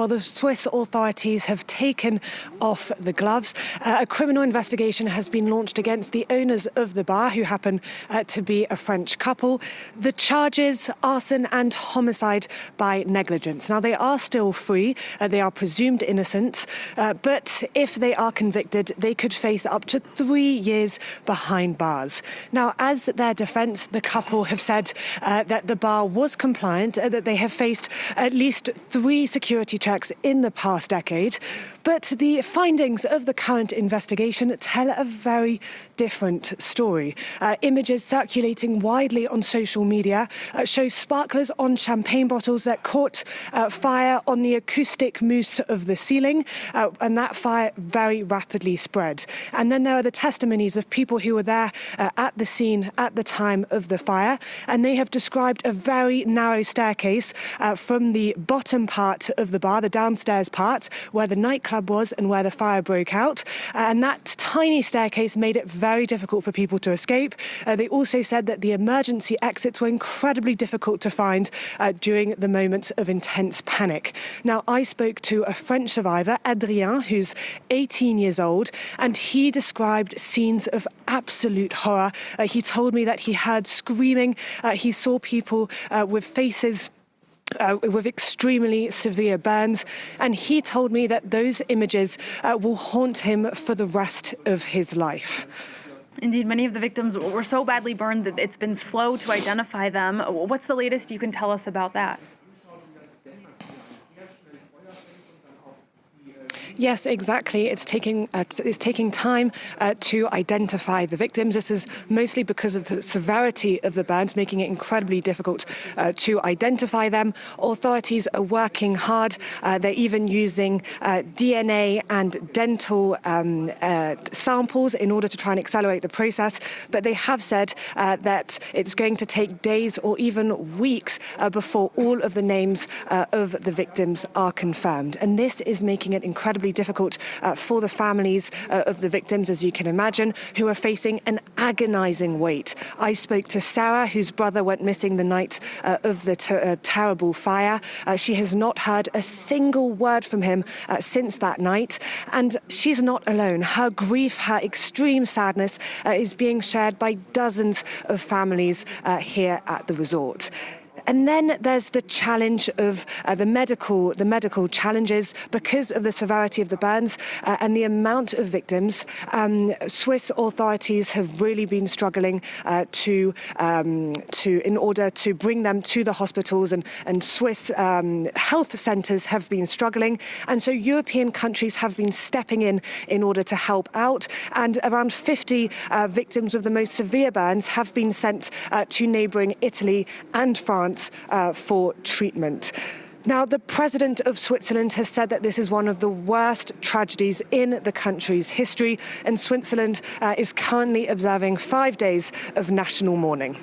Well, the Swiss authorities have taken off the gloves. A criminal investigation has been launched against the owners of the bar, who happen to be a French couple. The charges: arson and homicide by negligence. Now, they are still free. They are presumed innocent. But if they are convicted, they could face up to 3 years behind bars. Now, as their defence, the couple have said that the bar was compliant, that they have faced at least 3 security checks in the past decade. But the findings of the current investigation tell a very different story. Images circulating widely on social media show sparklers on champagne bottles that caught fire on the acoustic mousse of the ceiling, and that fire very rapidly spread. And then there are the testimonies of people who were there at the scene at the time of the fire, and they have described a very narrow staircase from the bottom part of the bar, the downstairs part, where the nightclub was and where the fire broke out. And that tiny staircase made it very difficult for people to escape. They also said that the emergency exits were incredibly difficult to find during the moments of intense panic. Now, I spoke to a French survivor, Adrien, who's 18 years old, and he described scenes of absolute horror. He told me that he heard screaming. He saw people with faces with extremely severe burns, and he told me that those images will haunt him for the rest of his life. Indeed, many of the victims were so badly burned that it's been slow to identify them. What's the latest you can tell us about that? Yes, exactly. It's taking time to identify the victims. This is mostly because of the severity of the burns, making it incredibly difficult to identify them. Authorities are working hard. They're even using DNA and dental samples in order to try and accelerate the process. But they have said that it's going to take days or even weeks before all of the names of the victims are confirmed. And this is making it incredibly difficult for the families of the victims, as you can imagine, who are facing an agonizing wait. I spoke to Sarah, whose brother went missing the night of the terrible fire. She has not heard a single word from him since that night, and she's not alone. Her grief, her extreme sadness is being shared by dozens of families here at the resort. And then there's the challenge of the medical challenges because of the severity of the burns and the amount of victims. Swiss authorities have really been struggling in order to bring them to the hospitals, and Swiss health centres have been struggling, and so European countries have been stepping in order to help out. And around 50 victims of the most severe burns have been sent to neighbouring Italy and France for treatment. Now, the president of Switzerland has said that this is one of the worst tragedies in the country's history, and Switzerland is currently observing 5 days of national mourning.